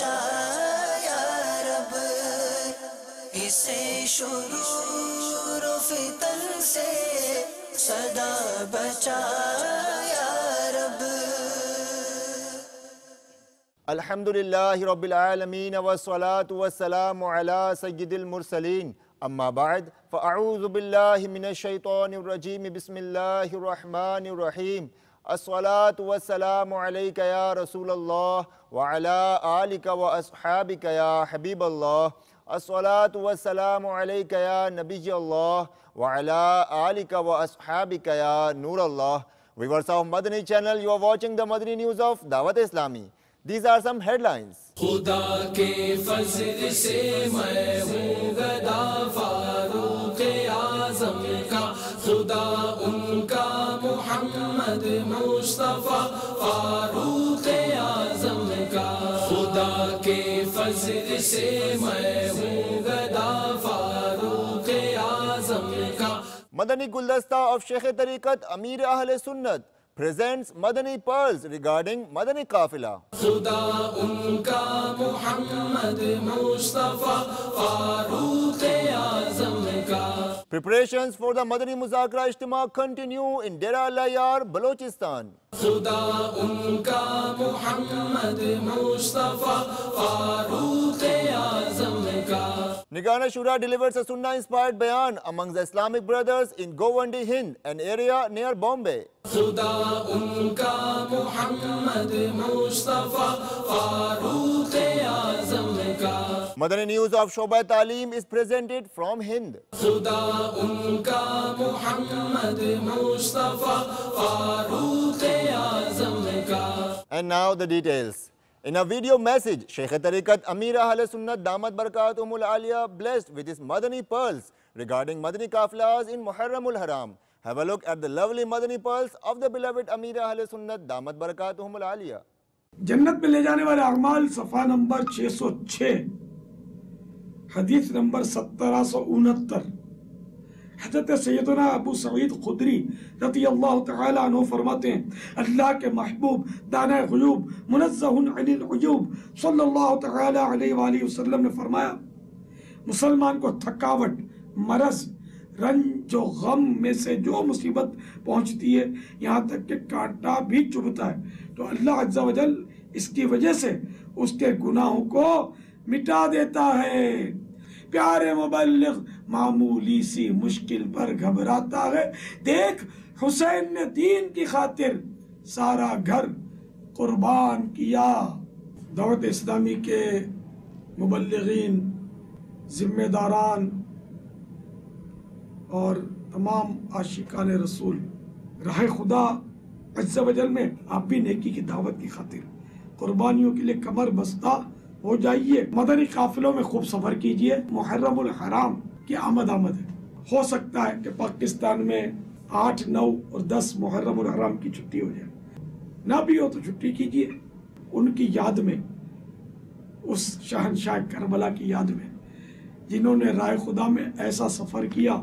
بچا یا رب، اسے شرور و فتن سے سدا بچا یا رب۔ الحمدللہ رب العالمین والصلاة والسلام علی سید المرسلین، اما بعد فاعوذ باللہ من الشیطان الرجیم، بسم اللہ الرحمن الرحیم۔ الصلاة والسلام علیک یا رسول اللہ وعلی آلک واصحابک یا حبیب اللہ۔ الصلاة والسلام علیک یا نبی اللہ وعلی آلک واصحابک یا نور اللہ۔ Viewers of Madani channel, you are watching the Madani news of Dawat Islami. These are some headlines. خدا کے فضل سے میں ہوں گدا فاروق اعظم کا، خدا ان کا محمد مصطفیٰ فاروق اعظم کا، خدا کے فضل سے میں ہوں گدا فاروق اعظم کا۔ Madani Guldasta of Sheikh Tariqat Amir Ahl Sunnat presents Madani pearls regarding Madani Qafila. خدا ان کا محمد مصطفیٰ فاروق اعظم کا۔ Preparations for the Madani Muzakara Ijtima continue in Dera Allah Yar, Balochistan. خدا ان کا محمد مصطفیٰ فاروق اعظم کا۔ Nigana Shura delivers a Sunnah inspired bayan amongst the Islamic brothers in Govandi, Hind, an area near Bombay. خدا ان کا محمد مصطفیٰ فاروق اعظم کا۔ Madani news of Shoba Taaleem is presented from Hind. خدا ان کا محمد مصطفیٰ فاروق اعظم کا۔ And now the details. In a video message, Sheikh Tariqat Amir Ahl Sunnat Damat Barakatuhumul Aliyah blessed with his Madani pearls regarding Madani Qafilas in Muharramul Haram. Have a look at the lovely Madani pearls of the beloved Amir Ahl Sunnat Damat Barakatuhumul Aliyah. جنت میں لے جانے والے اعمال صفحہ number 606 حدیث number 1769۔ حضرت سیدنا ابو سعید خدری رضی اللہ تعالی عنہ فرماتے ہیں، اللہ کے محبوب دانہ غیوب منزہ عن العیوب صلی اللہ تعالی علیہ وآلہ وسلم نے فرمایا، مسلمان کو تھکاوٹ، مرض، رنج و غم میں سے جو مصیبت پہنچتی ہے، یہاں تک کہ کانٹا بھی چبھتا ہے، تو اللہ عز و جل اس کی وجہ سے اس کے گناہوں کو مٹا دیتا ہے۔ پیارے مبلغ معمولی سی مشکل پر گھبراتا ہے، دیکھ حسین نے دین کی خاطر سارا گھر قربان کیا۔ دعوت اسلامی کے مبلغین، ذمہ داران اور تمام عاشقان رسول، راہ خدا عز و جل میں آپ بھی نیکی کی دعوت کی خاطر قربانیوں کے لیے کمر بستہ ہو جائیے۔ مدنی قافلوں میں خوب سفر کیجئے۔ محرم الحرام کی آمد ہے، ہو سکتا ہے کہ پاکستان میں 8، 9 اور 10 محرم الحرام کی چھٹی ہو جائے، نہ بھی ہو تو چھٹی کیجئے۔ ان کی یاد میں، اس شہنشاہ کربلا کی یاد میں جنہوں نے راہ خدا میں ایسا سفر کیا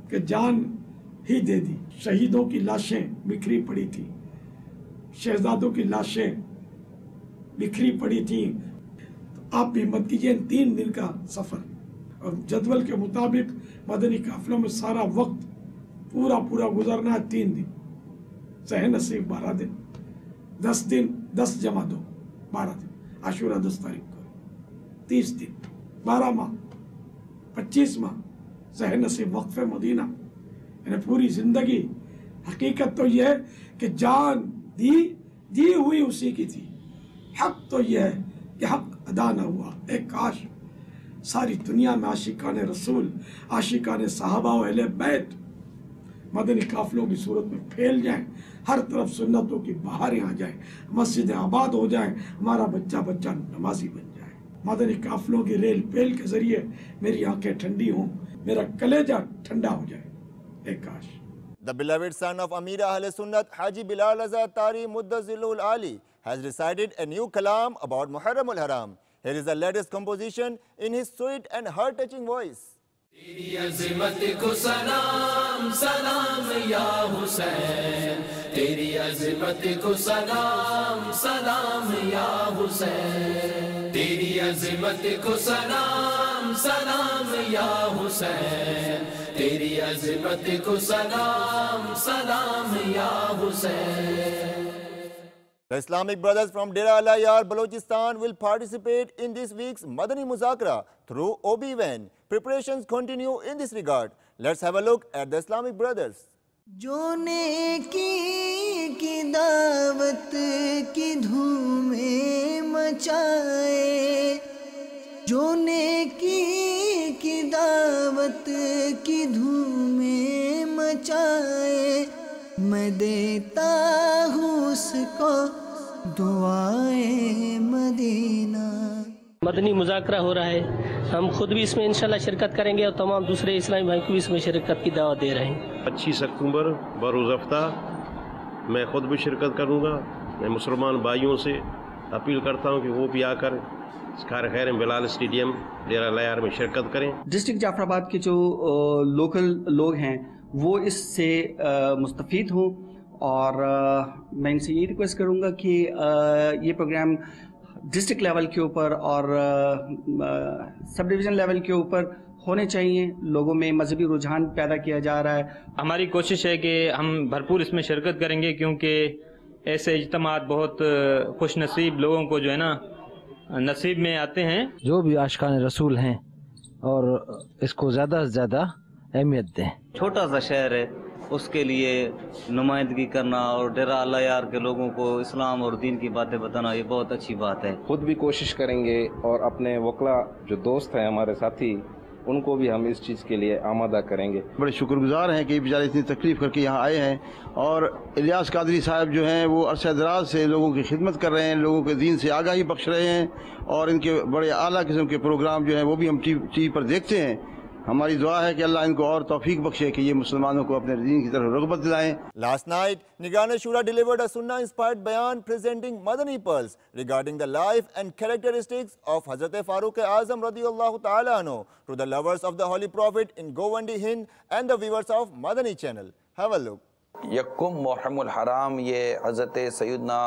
کہ جان ہی دے دی۔ شہیدوں کی لاشیں بکھری پڑی تھیں، شہزادوں کی لاشیں بکھری پڑی تھیں۔ آپ بھی مت کیجئے 3 دن کا سفر، اور جدول کے مطابق مدنی قافلوں میں سارا وقت پورا گزرنا ہے 3 دن، سہ نصیب 12 دن، 10 دن 10 جمع 2 12 دن، عاشورہ 10 تاریخ کو 30 دن، 12 ماہ 25 ماہ، سہ نصیب وقف مدینہ، یعنی پوری زندگی۔ حقیقت تو یہ ہے کہ جان دی ہوئی اسی کی تھی، حق تو یہ ہے کہ حق ادا نہ ہوا۔ ایک کاش ساری دنیا میں عاشقان رسول، عاشقان صحابہ و اہل بیت مدنی قافلوں کی صورت میں پھیل جائیں، ہر طرف سنتوں کی بہاریں آ جائیں، مسجدیں آباد ہو جائیں، ہمارا بچہ نمازی بن جائے۔ مدنی قافلوں کی ریل پیل کے ذریعے میری آنکھیں ٹھنڈی ہوں، میرا کلیجہ ٹھنڈا ہو جائے، ایک کاش۔ The beloved son of Amir Ahl Sunnat, Haji Bilal Azad Tari Muddazilul Ali, has recited a new kalam about Muharram al-Haram. Here is the latest composition in his sweet and heart-touching voice. تیری عظمت کو سلام سلام یا حسین، تیری عظمت کو سلام سلام یا حسین، تیری عظمت کو سلام سلام یا حسین، تیری عظمت کو سلام سلام یا حسین۔ The Islamic brothers from Dera Al-Ayar, Balochistan will participate in this week's Madani Muzakara through OB-WAN. Preparations continue in this regard. Let's have a look at the Islamic brothers. جو نیکی کی دعوت کی دھومیں مچائے، جو نیکی کی دعوت کی دھومیں مچائے، میں دیتا ہوں اس کو دعائے مدینہ۔ مدنی مذاکرہ ہو رہا ہے، ہم خود بھی اس میں انشاءاللہ شرکت کریں گے اور تمام دوسرے اسلامی بھائی کو بھی اس میں شرکت کی دعوت دے رہے ہیں۔ 25 اکتوبر بروز ہفتہ میں خود بھی شرکت کروں گا۔ میں مسلمان بھائیوں سے اپیل کرتا ہوں کہ وہ بھی آ کر کار خیر بلال اسٹیڈیم ڈیرہ الایار میں شرکت کریں۔ ڈسٹرکٹ جعفر آباد کے جو لوکل لوگ ہیں وہ اس سے مستفید ہوں، اور میں ان سے یہ ریکویسٹ کروں گا کہ یہ پروگرام ڈسٹرکٹ لیول کے اوپر اور سب ڈویژن لیول کے اوپر ہونے چاہیے۔ لوگوں میں مذہبی رجحان پیدا کیا جا رہا ہے۔ ہماری کوشش ہے کہ ہم بھرپور اس میں شرکت کریں گے، کیونکہ ایسے اجتماعات بہت خوش نصیب لوگوں کو جو ہے نا نصیب میں آتے ہیں۔ جو بھی عاشقان رسول ہیں اور اس کو زیادہ سے زیادہ اہمیت دیں۔ چھوٹا سا شہر ہے، اس کے لیے نمائندگی کرنا اور ڈیرہ الایار کے لوگوں کو اسلام اور دین کی باتیں بتانا یہ بہت اچھی بات ہے۔ خود بھی کوشش کریں گے اور اپنے وکلا جو دوست ہیں ہمارے ساتھی ان کو بھی ہم اس چیز کے لیے آمادہ کریں گے۔ بڑے شکر گزار ہیں کہ بیچارے اتنی تکلیف کر کے یہاں آئے ہیں، اور الیاس قادری صاحب جو ہیں وہ عرصہ دراز سے لوگوں کی خدمت کر رہے ہیں، لوگوں کے دین سے آگاہی بخش رہے ہیں، اور ان کے بڑے اعلیٰ قسم کے پروگرام جو ہیں وہ بھی ہم ٹی وی پر دیکھتے ہیں۔ ہماری دعا ہے کہ اللہ ان کو اور توفیق بخشے کہ یہ مسلمانوں کو اپنے دین کی طرف رغبت دلائیں۔ Last night, Nigran Shura delivered a Sunnah-inspired bayan presenting Madani pearls regarding the life and characteristics of Hazrat Farooq Azam radiyallahu ta'ala anhu to the lovers of the Holy Prophet in Govandi, Hind and the viewers of Madani channel. Have a look. یکم محرم الحرام یہ حضرت سیدنا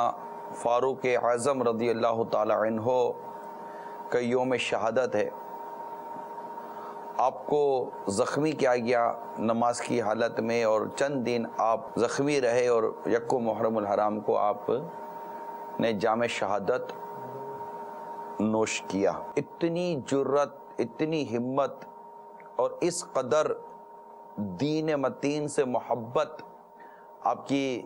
فاروق اعظم رضی اللہ تعالی عنہ کا یوم شہادت ہے۔ آپ کو زخمی کیا گیا نماز کی حالت میں، اور چند دن آپ زخمی رہے، اور یکم محرم الحرام کو آپ نے جام شہادت نوش کیا۔ اتنی جرت، اتنی ہمت اور اس قدر دین متین سے محبت آپ کی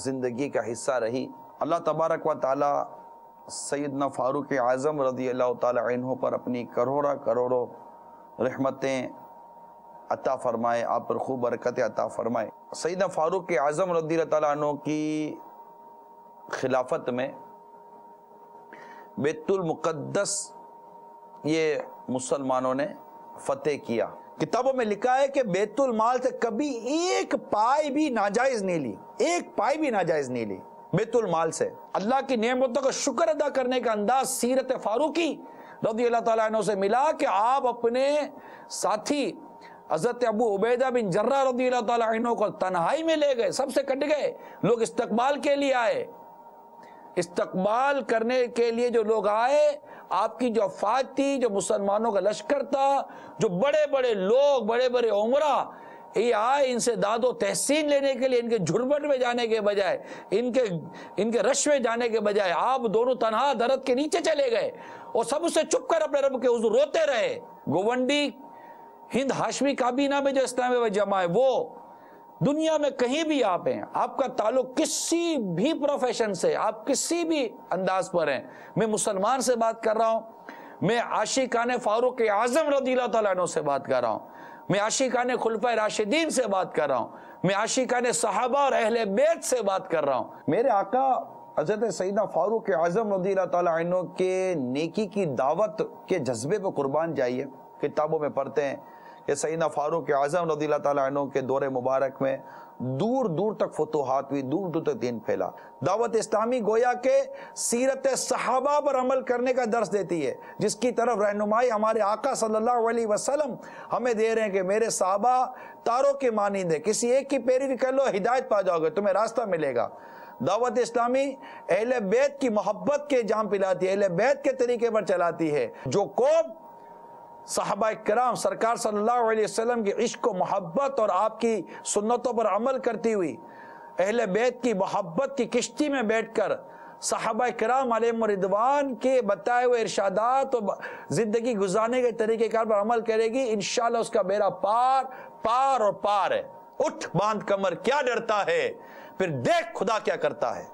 زندگی کا حصہ رہی۔ اللہ تبارک و تعالی سیدنا فاروق اعظم رضی اللہ تعالی عنہ پر اپنی کروڑوں رحمتیں عطا فرمائے، آپ پر خوب برکتیں عطا فرمائے۔ سیدنا فاروق اعظم رضی اللہ تعالیٰ عنہ کی خلافت میں بیت المقدس یہ مسلمانوں نے فتح کیا۔ کتابوں میں لکھا ہے کہ بیت المال سے کبھی ایک پائی بھی ناجائز نہیں لی، ایک پائی بھی ناجائز نہیں لی بیت المال سے۔ اللہ کی نعمتوں کا شکر ادا کرنے کا انداز سیرت فاروقی رضی اللہ تعالیٰ عنہ سے ملا کہ آپ اپنے ساتھی حضرت ابو عبیدہ بن جرہ رضی اللہ تعالیٰ عنہ کو تنہائی میں لے گئے، سب سے کٹ گئے، لوگ استقبال کے لیے آئے۔ استقبال کرنے کے لیے جو لوگ آئے، آپ کی جو افواج تھی، جو مسلمانوں کا لشکر تھا، جو بڑے بڑے لوگ، بڑے بڑے عمرہ یہ آئے، ان سے داد و تحسین لینے کے لیے، ان کے جھرمٹ میں جانے کے بجائے، ان کے رش میں جانے کے بجائے آپ دونوں تنہا درخت کے نیچے چلے گئے اور سب سے چپ کر اپنے رب کے حضور روتے رہے۔ گوونڈی ہند ہاشمی کابینہ میں جو اسلامی جمع ہے، وہ دنیا میں کہیں بھی آپ ہیں، آپ کا تعلق کسی بھی پروفیشن سے، آپ کسی بھی انداز پر ہیں، میں مسلمان سے بات کر رہا ہوں، میں عاشقان فاروق اعظم رضی اللہ تعالیٰ عنہ سے بات کر رہا ہوں، میں عاشقان خلفائے راشدین سے بات کر رہا ہوں، میں عاشقان صحابہ اور اہل بیت سے بات کر رہا ہوں۔ میرے آقا حضرت سیدنا فاروق اعظم رضی اللہ تعالیٰ عنہ کے نیکی کی دعوت کے جذبے پہ قربان جائیے۔ کتابوں میں پڑھتے ہیں یہ سیدنا فاروق اعظم رضی اللہ تعالیٰ عنہ کے دور مبارک میں دور دور تک فتوحات ہوئی، دور دور تک دین پھیلا۔ دعوت اسلامی گویا کہ سیرت صحابہ پر عمل کرنے کا درس دیتی ہے، جس کی طرف رہنمائی ہمارے آقا صلی اللہ علیہ وسلم ہمیں دے رہے ہیں کہ میرے صحابہ تاروں کے مانند ہیں، کسی ایک کی پیروی کر لو ہدایت پا جاؤ گے، تمہیں راستہ ملے گا۔ دعوت اسلامی اہل بیت کی محبت کے جام پلاتی ہے، اہل بیت کے طریقے پر چلاتی ہے۔ جو قوم صحابہ کرام سرکار صلی اللہ علیہ وسلم کی عشق و محبت اور آپ کی سنتوں پر عمل کرتی ہوئی اہل بیت کی محبت کی کشتی میں بیٹھ کر صحابہ کرام علیہم رضوان کے بتائے ہوئے ارشادات اور زندگی گزارنے کے طریقہ کار پر عمل کرے گی، انشاءاللہ اس کا بیڑا پار پار اور پار ہے۔ اٹھ باندھ کمر کیا ڈرتا ہے، پھر دیکھ خدا کیا کرتا ہے۔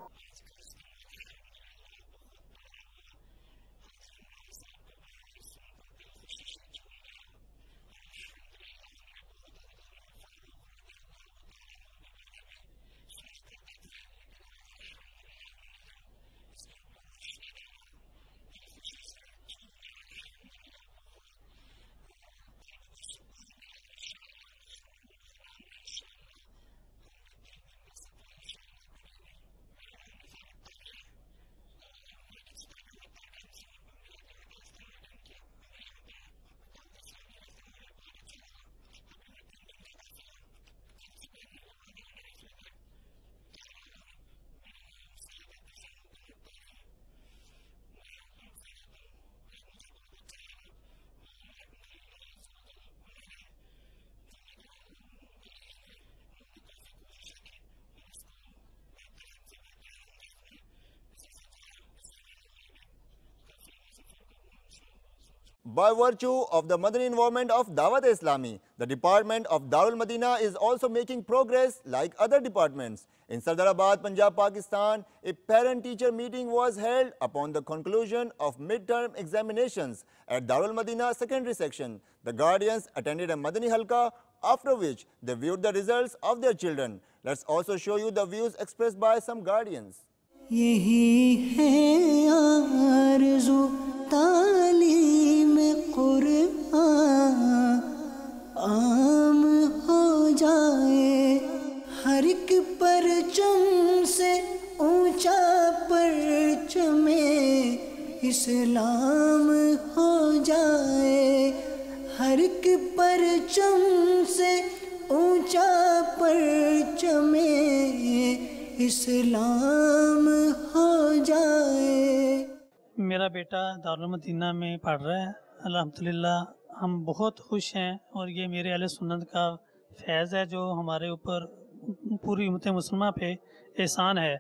By virtue of the Madani involvement of Dawat Islami, the department of Darul Madina is also making progress like other departments. In Sardarabad, Punjab, Pakistan, a parent-teacher meeting was held upon the conclusion of midterm examinations at Darul Madina secondary section. The guardians attended a Madani halqa, after which they viewed the results of their children. Let's also show you the views expressed by some guardians. یہی ہے آرزو تعلیم قرآن عام ہو جائے، ہر ایک پرچم سے اونچا پرچم اسلام ہو جائے، ہر ایک پرچم سے اونچا پرچم اسلام ہو جائے۔ میرا بیٹا دارالمدینہ میں پڑھ رہا ہے، الحمدللہ ہم بہت خوش ہیں، اور یہ میرے اہل سنت کا فیض ہے جو ہمارے اوپر پوری امت مسلمہ پہ احسان ہے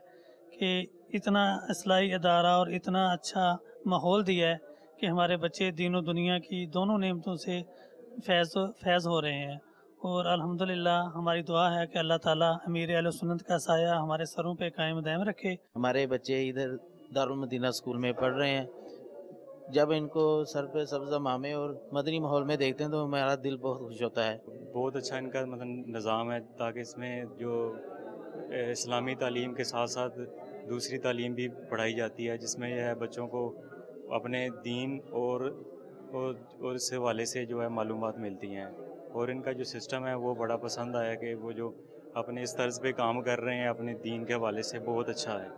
کہ اتنا اصلاحی ادارہ اور اتنا اچھا ماحول دیا ہے کہ ہمارے بچے دین و دنیا کی دونوں نعمتوں سے فیض ہو رہے ہیں، اور الحمدللہ ہماری دعا ہے کہ اللہ تعالیٰ امیر اہل سنت کا سایہ ہمارے سروں پہ قائم دائم رکھے۔ ہمارے بچے ادھر دارالمدینہ اسکول میں پڑھ رہے ہیں، جب ان کو سر پہ سبزہ مامے اور مدنی ماحول میں دیکھتے ہیں تو ہمارا دل بہت خوش ہوتا ہے۔ بہت اچھا ان کا نظام ہے، تاکہ اس میں جو اسلامی تعلیم کے ساتھ ساتھ دوسری تعلیم بھی پڑھائی جاتی ہے، جس میں یہ ہے بچوں کو اپنے دین اور اس حوالے سے جو ہے معلومات ملتی ہیں، اور ان کا جو سسٹم ہے وہ بڑا پسند آیا کہ وہ جو اپنے اس طرز پہ کام کر رہے ہیں اپنے دین کے حوالے سے بہت اچھا ہے۔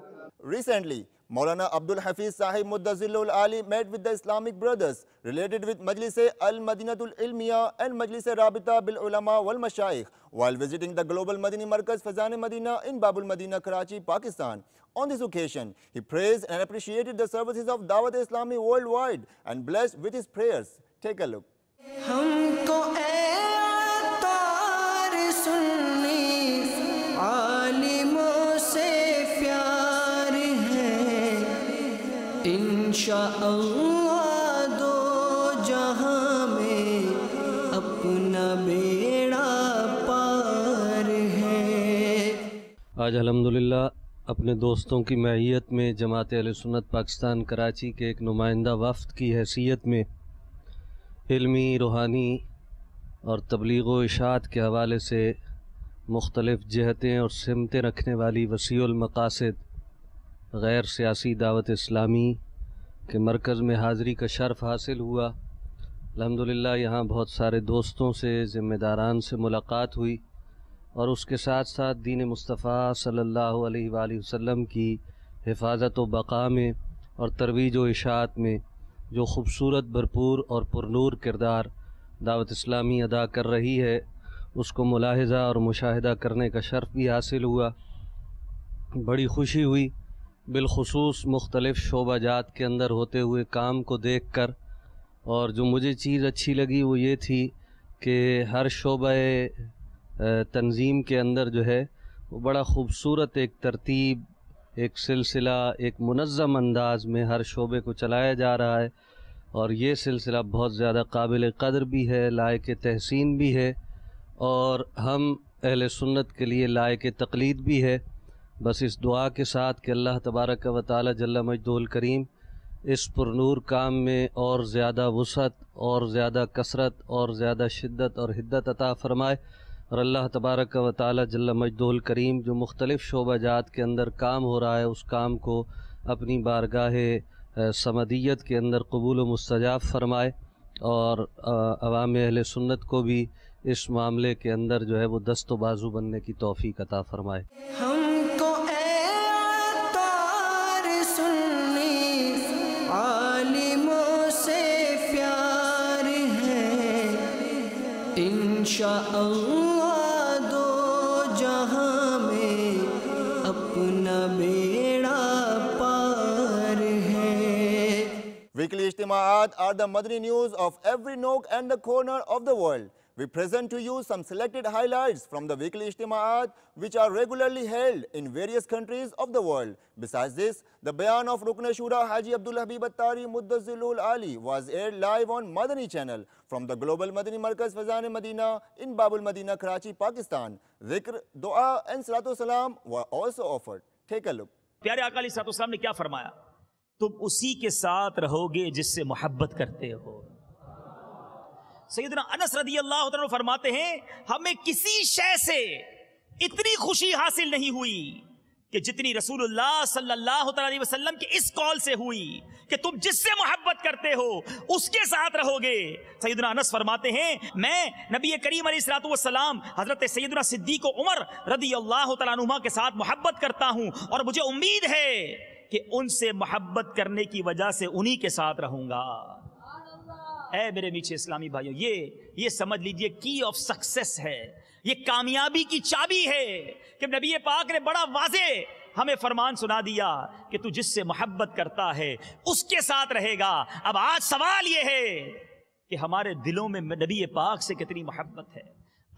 Recently, Maulana Abdul Hafiz Sahib Muddazillul Ali met with the Islamic brothers related with Majlis al-Madinatul Ilmiya and Majlis Rabita bil Ulama wal Mashayikh while visiting the Global Madani Markaz Fazan Madina in Babul Madina, Karachi, Pakistan. On this occasion, he praised and appreciated the services of Dawat Islami worldwide and blessed with his prayers. Take a look. ہم کو اے عطار سنی عالموں سے پیار ہے، انشاءاللہ دو جہاں میں اپنا بیڑا پار ہے۔ آج الحمدللہ اپنے دوستوں کی معیت میں جماعت اہل سنت پاکستان کراچی کے ایک نمائندہ وفد کی حیثیت میں علمی، روحانی اور تبلیغ و اشاعت کے حوالے سے مختلف جہتیں اور سمتیں رکھنے والی وسیع المقاصد غیر سیاسی دعوت اسلامی کے مرکز میں حاضری کا شرف حاصل ہوا، الحمدللہ یہاں بہت سارے دوستوں سے، ذمہ داران سے ملاقات ہوئی، اور اس کے ساتھ ساتھ دین مصطفیٰ صلی اللہ علیہ وآلہ وسلم کی حفاظت و بقا میں اور ترویج و اشاعت میں جو خوبصورت، بھرپور اور پرنور کردار دعوت اسلامی ادا کر رہی ہے، اس کو ملاحظہ اور مشاہدہ کرنے کا شرف بھی حاصل ہوا۔ بڑی خوشی ہوئی، بالخصوص مختلف شعبہ جات کے اندر ہوتے ہوئے کام کو دیکھ کر، اور جو مجھے چیز اچھی لگی وہ یہ تھی کہ ہر شعبہ تنظیم کے اندر جو ہے وہ بڑا خوبصورت ایک ترتیب، ایک سلسلہ، ایک منظم انداز میں ہر شعبے کو چلایا جا رہا ہے، اور یہ سلسلہ بہت زیادہ قابل قدر بھی ہے، لائق تحسین بھی ہے، اور ہم اہل سنت کے لیے لائق تقلید بھی ہے۔ بس اس دعا کے ساتھ کہ اللہ تبارک و تعالی جل مجدہ الکریم اس پرنور کام میں اور زیادہ وسعت اور زیادہ کثرت اور زیادہ شدت اور حدت عطا فرمائے، اور اللہ تبارک و تعالی جل مجدہ الکریم جو مختلف شعبہ جات کے اندر کام ہو رہا ہے اس کام کو اپنی بارگاہ صمدیت کے اندر قبول و مستجاب فرمائے، اور عوام اہل سنت کو بھی اس معاملے کے اندر جو ہے وہ دست و بازو بننے کی توفیق عطا فرمائے۔ ہم کو اے عطار سنی عالموں سے پیار ہے، انشاءاللہ دو جہاں میں اپنا بیڑا پار ہے۔ Weekly Ijtimaat are the Madani news of every nook and the corner of the world. We present to you some selected highlights from the weekly Ijtimaat which are regularly held in various countries of the world. Besides this, the bayan of Rukn Shura Haji Abdul Habib Attari Muddazilul Ali was aired live on Madani channel from the Global Madani Markaz Fazan Madina in Babul Madina, Karachi, Pakistan. Dhikr, dua and salatu salam were also offered. Take a look. پیارے آقا علیہ الصلوۃ والسلام نے کیا فرمایا؟ تم اسی کے ساتھ رہو گے جس سے محبت کرتے ہو۔ سیدنا انس رضی اللہ عنہ فرماتے ہیں ہمیں کسی شے سے اتنی خوشی حاصل نہیں ہوئی کہ جتنی رسول اللہ صلی اللہ علیہ وسلم کے اس قول سے ہوئی کہ تم جس سے محبت کرتے ہو اس کے ساتھ رہو گے۔ سیدنا انس فرماتے ہیں میں نبی کریم علیہ الصلوۃ والسلام حضرت سیدنا صدیق و عمر رضی اللہ تعالیٰ عنہما کے ساتھ محبت کرتا ہوں، اور مجھے امید ہے کہ ان سے محبت کرنے کی وجہ سے انہی کے ساتھ رہوں گا۔ اے میرے میٹھے اسلامی بھائیوں، یہ سمجھ لیجئے کی آف سکسیس ہے، یہ کامیابی کی چابی ہے کہ نبی پاک نے بڑا واضح ہمیں فرمان سنا دیا کہ تو جس سے محبت کرتا ہے اس کے ساتھ رہے گا۔ اب آج سوال یہ ہے کہ ہمارے دلوں میں نبی پاک سے کتنی محبت ہے،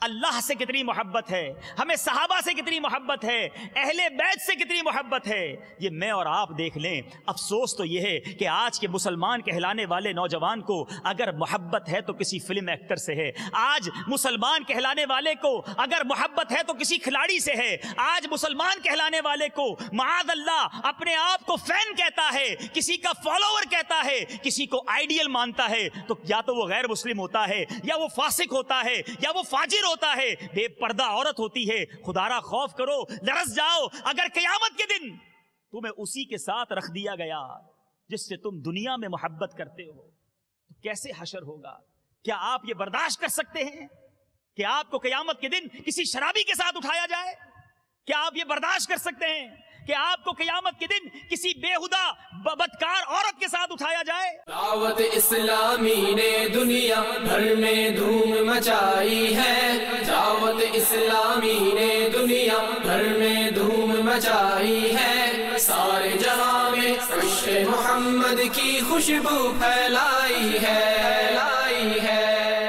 اللہ سے کتنی محبت ہے، ہمیں صحابہ سے کتنی محبت ہے، اہل بیت سے کتنی محبت ہے، یہ میں اور آپ دیکھ لیں۔ افسوس تو یہ ہے کہ آج کے مسلمان کہلانے والے نوجوان کو اگر محبت ہے تو کسی فلم ایکٹر سے ہے، آج مسلمان کہلانے والے کو اگر محبت ہے تو کسی کھلاڑی سے ہے، آج مسلمان کہلانے والے کو معاذ اللہ اپنے آپ کو فین کہتا ہے، کسی کا فالوور کہتا ہے، کسی کو آئیڈیل مانتا ہے، تو یا تو وہ غیر مسلم ہوتا ہے، یا وہ فاسق ہوتا ہے، یا وہ فاجر ہوتا ہے، بے پردہ عورت ہوتی ہے۔ خدا را خوف کرو، لرز جاؤ، اگر قیامت کے دن تمہیں اسی کے ساتھ رکھ دیا گیا جس سے تم دنیا میں محبت کرتے ہو تو کیسے حشر ہوگا؟ کیا آپ یہ برداشت کر سکتے ہیں کہ آپ کو قیامت کے دن کسی شرابی کے ساتھ اٹھایا جائے؟ کیا آپ یہ برداشت کر سکتے ہیں کہ آپ کو قیامت کے دن کسی بےہودہ بدکار عورت کے ساتھ اٹھایا جائے؟ دعوت اسلامی نے دنیا بھر میں دھوم مچائی ہے، دعوت اسلامی نے دنیا بھر میں دھوم مچائی ہے، سارے جہاں میں عشق محمد کی خوشبو پھیلائی ہے،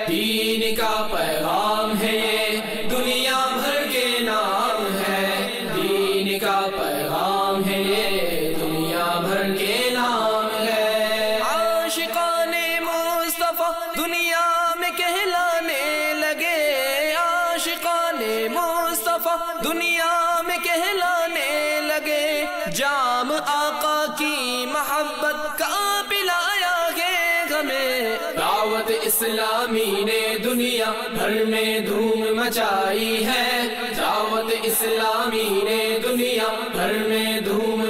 دین کا پیغام ہے یہ دنیا بھر کے نام ہے، دین کا پیغام ہے یہ دنیا بھر کے نام ہے۔ عاشقان مصطفیٰ دنیا میں کہلانے لگے، عاشقان مصطفیٰ دنیا میں کہلانے لگے، جام آقا کی محبت کا پلایا ہے ہمیں۔ دعوت اسلامی نے دنیا بھر میں دھوم مچائی ہے، دعوت اسلامی نے دنیا بھر میں دھوم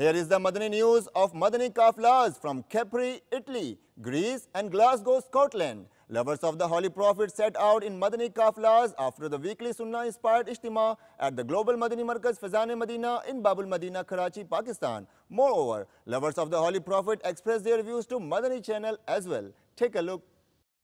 Here is the Madani news of Madani Kafilas from Capri, Italy, Greece and Glasgow, Scotland. Lovers of the Holy Prophet set out in Madani Kafilas after the weekly Sunnah-inspired Ijtima at the Global Madani Markaz Fazan-e-Madina in Babul Madina, Karachi, Pakistan. Moreover, lovers of the Holy Prophet expressed their views to Madani channel as well. Take a look.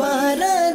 12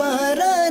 12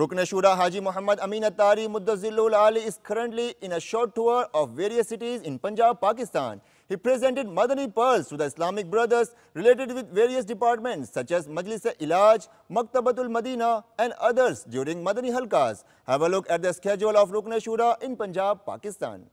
Rukn Shura Haji Muhammad Amin Attari Muddazillul Ali is currently in a short tour of various cities in Punjab, Pakistan. He presented Madani pearls to the Islamic brothers related with various departments such as Majlis-e-Ilaj, Maktabatul Madina and others during Madani Halkas. Have a look at the schedule of Rukn Shura in Punjab, Pakistan.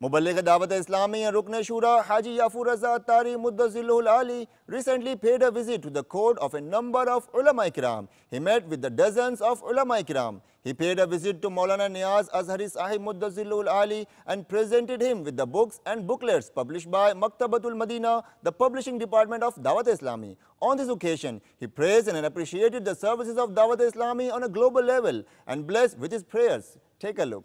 Muballigh Dawat Islami and Rukn Shura Haji Yafur Raza Attari Muddazilul Ali recently paid a visit to the court of a number of ulama ikram. He met with the dozens of ulama ikram. He paid a visit to Maulana Niyaz Azhari Sahib Muddazilul Ali and presented him with the books and booklets published by Maktabatul Madina, the publishing department of Dawat Islami. On this occasion, he praised and appreciated the services of Dawat Islami on a global level and blessed with his prayers. Take a look.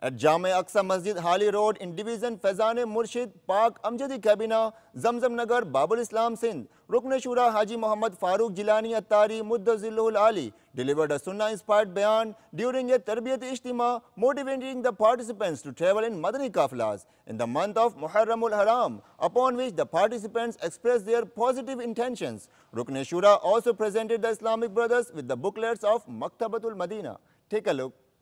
At Jame Aqsa Masjid Hali Road in Division Faizan Murshid Pak Amjadi Kabina Zamzam Nagar Babul Islam Sindh, Rukn Shura Haji Muhammad Farooq Jilani Attari Muddazilul Ali delivered a Sunnah inspired bayan during a Tarbiyat Ijtima motivating the participants to travel in Madani Kafilas in the month of Muharramul Haram, upon which the participants expressed their positive intentions. Rukn Shura also presented the Islamic brothers with the booklets of Maktabatul Madina. Take a look.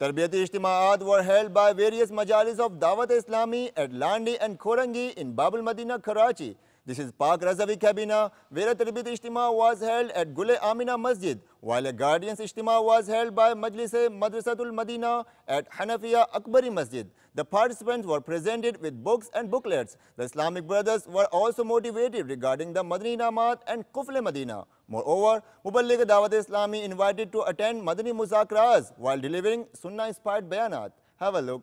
Tarbiyati Ijtimaat were held by various majalis of Dawat Islami at Landi and Khorangi in Babul Madina, Karachi. This is Pak Razavi Kabina, where a Tarbiyati Ijtima was held at Gule Amina Masjid, while a Guardians Ijtima was held by Majlis-e Madrasatul Madina at Hanafiya Akbari Masjid. The participants were presented with books and booklets. The Islamic brothers were also motivated regarding the Madani Namat and Kufle Madina. Moreover, Muballigh Dawat Islami invited to attend Madani Muzakras while delivering Sunnah inspired bayanat. Have a look.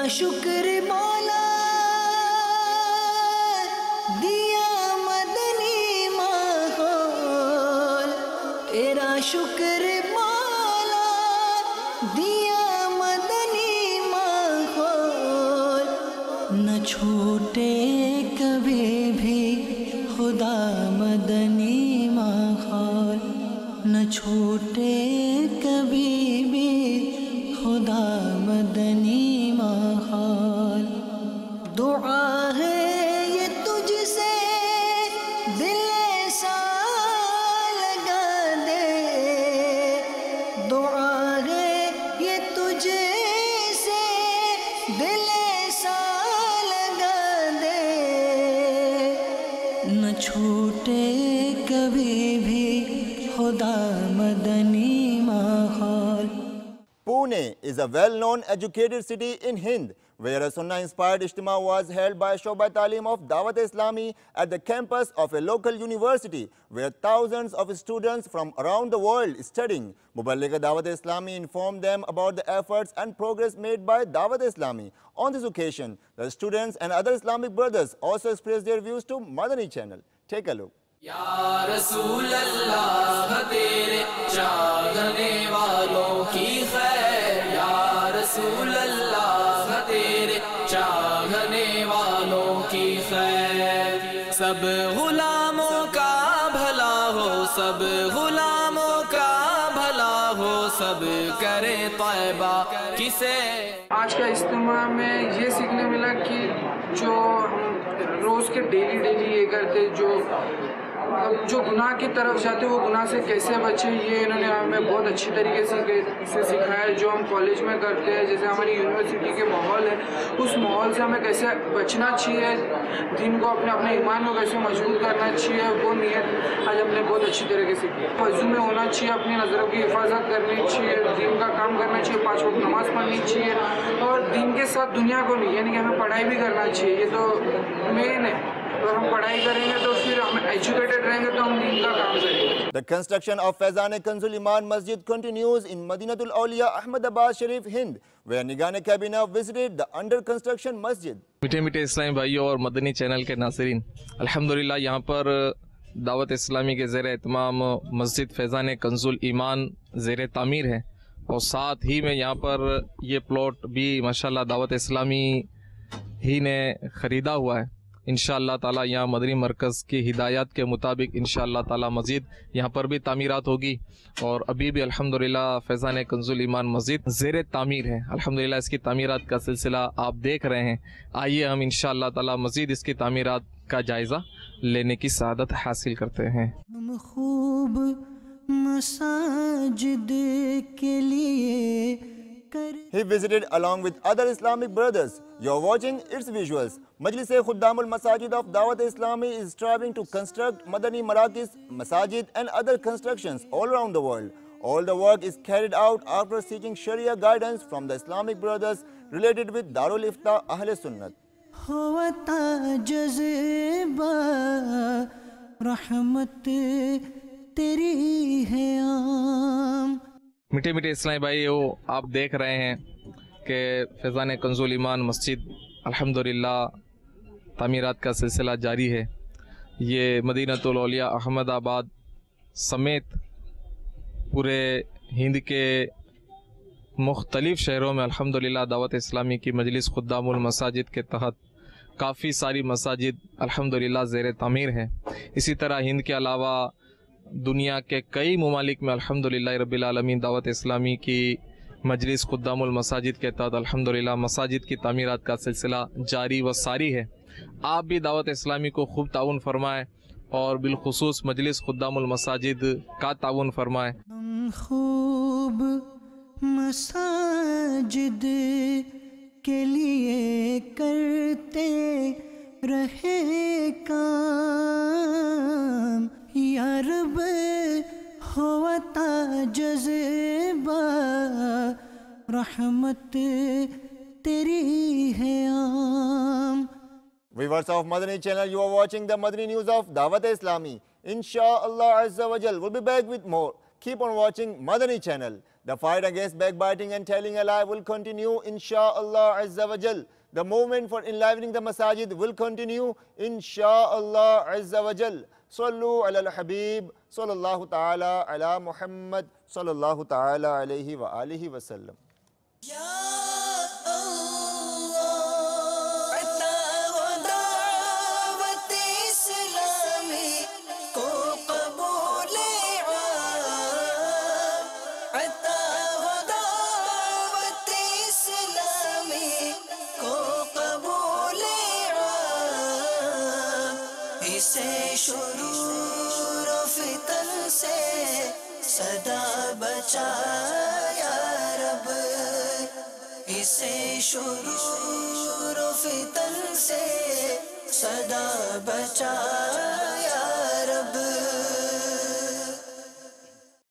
تیرا شکر مولا دیا مدنی ماحول، تیرا شکر مولا دیا مدنی ماحول، نہ چھوٹے کبھی بھی خدا مدنی ماحول، نہ چھوٹے کبھی بھی خدا مدنی ماحول۔ دعا ہے یہ تجھ سے دل ایسا لگا دے، دعا ہے یہ تجھ سے دل ایسا لگا دے، نہ چھوٹے کبھی بھی خدا مدنی ماحول۔ Pune is a well-known educated city in Hind, where a Sunnah-inspired ijtima was held by Shoba Talim of Dawat Islami at the campus of a local university, where thousands of students from around the world studying. Muballigh Dawat Islami informed them about the efforts and progress made by Dawat Islami. On this occasion, the students and other Islamic brothers also expressed their views to Madani channel. Take a look. یا رسول اللہ تیرے چاہنے والوں کی خیر، یا رسول اللہ تیرے چاہنے والوں کی خیر، سب غلاموں کا بھلا ہو، سب غلاموں کا بھلا ہو، سب کرے طیبہ کسے۔ آج کا اجتماع میں یہ سیکھنے ملا کہ جو روز کے ڈیلی یہ کرتے، جو گناہ کی طرف جاتے وہ گناہ سے کیسے بچے، یہ انہوں نے ہمیں بہت اچھی طریقے سے سکھایا ہے۔ جو ہم کالج میں کرتے ہیں، جیسے ہماری یونیورسٹی کے ماحول ہے، اس ماحول سے ہمیں کیسے بچنا چاہیے، دین کو اپنے ایمان کو کیسے مضبوط کرنا چاہیے، وہ نیت آج ہم نے بہت اچھی طریقے سے کی۔ وضو میں ہونا چاہیے، اپنی نظروں کی حفاظت کرنی چاہیے، دین کا کام کرنا چاہیے، 5 وقت نماز پڑھنی چاہیے، اور دین کے ساتھ دنیا کو نہیں، یعنی کہ ہمیں پڑھائی بھی کرنا چاہیے۔ یہ تو مین ہے، اگر ہم پڑھائی کریں گے تو پھر ہم ایجوکیٹڈ رہیں گے تو ہم دین کا کام کریں گے۔ The construction of Faizan Kanz Iman Masjid continues in Madinatul Awliya Ahmedabad Sharif, Hind, where Nigahne Kabineh visited the under construction masjid. میٹھے میٹھے اسلامی بھائیوں اور مدنی چینل کے ناظرین، الحمدللہ یہاں پر دعوت اسلامی کے زیر اہتمام مسجد فیضان کنز ایمان زیر تعمیر ہے، اور ساتھ ہی میں یہاں پر یہ پلاٹ بھی ماشاءاللہ دعوت اسلامی ہی نے خریدا ہوا ہے۔ انشاءاللہ تعالی یہاں مدنی مرکز کی ہدایات کے مطابق انشاءاللہ تعالی مزید یہاں پر بھی تعمیرات ہوگی، اور ابھی بھی الحمدللہ فیضان کنز ایمان مسجد زیر تعمیر ہے۔ الحمدللہ اس کی تعمیرات کا سلسلہ آپ دیکھ رہے ہیں۔ آئیے ہم انشاءاللہ تعالی مزید اس کی تعمیرات کا جائزہ لینے کی سعادت حاصل کرتے ہیں۔ ہم خوب مساجد کے لیے He visited along with other Islamic brothers. You are watching its visuals. Majlis Khuddam al-Masajid of Dawat Islami is striving to construct Madani Marakis, Masajid and other constructions all around the world. All the work is carried out after seeking Sharia guidance from the Islamic brothers related with Darul Ifta Ahl Sunnat. ہوتا جذبہ رحمت تیری ہے عام۔ میٹھے میٹھے اسلامی بھائیو، آپ دیکھ رہے ہیں کہ فیضان کنز ایمان مسجد الحمدللہ تعمیرات کا سلسلہ جاری ہے۔ یہ مدینۃ الاولیاء احمد آباد سمیت پورے ہند کے مختلف شہروں میں الحمدللہ دعوت اسلامی کی مجلس خدام المساجد کے تحت کافی ساری مساجد الحمدللہ زیر تعمیر ہیں۔ اسی طرح ہند کے علاوہ دنیا کے کئی ممالک میں الحمدللہ رب العالمین دعوت اسلامی کی مجلس خدام المساجد کے تحت الحمدللہ مساجد کی تعمیرات کا سلسلہ جاری و ساری ہے۔ آپ بھی دعوت اسلامی کو خوب تعاون فرمائیں اور بالخصوص مجلس خدام المساجد کا تعاون فرمائیں۔ ہم خوب مساجد کے لیے کرتے رہے کام، یا رب ہوتا جذبہ رحمت تیری ہے عام۔ Viewers of Madani channel, you are watching the Madani news of Dawat Islami. Inshallah Azza wa Jal, we'll be back with more. Keep on watching Madani channel. The fight against backbiting and telling a lie will continue, insha'Allah Azza wa Jal. The movement for enlivening the masajid will continue, insha'Allah Azza wa Jal. Sallu ala al-Habib, sallallahu ta'ala ala Muhammad, sallallahu ta'ala alayhi wa alihi wa sallam. شرور و فتن سے صدا بچا یا رب، اسے شرور و فتن سے صدا بچا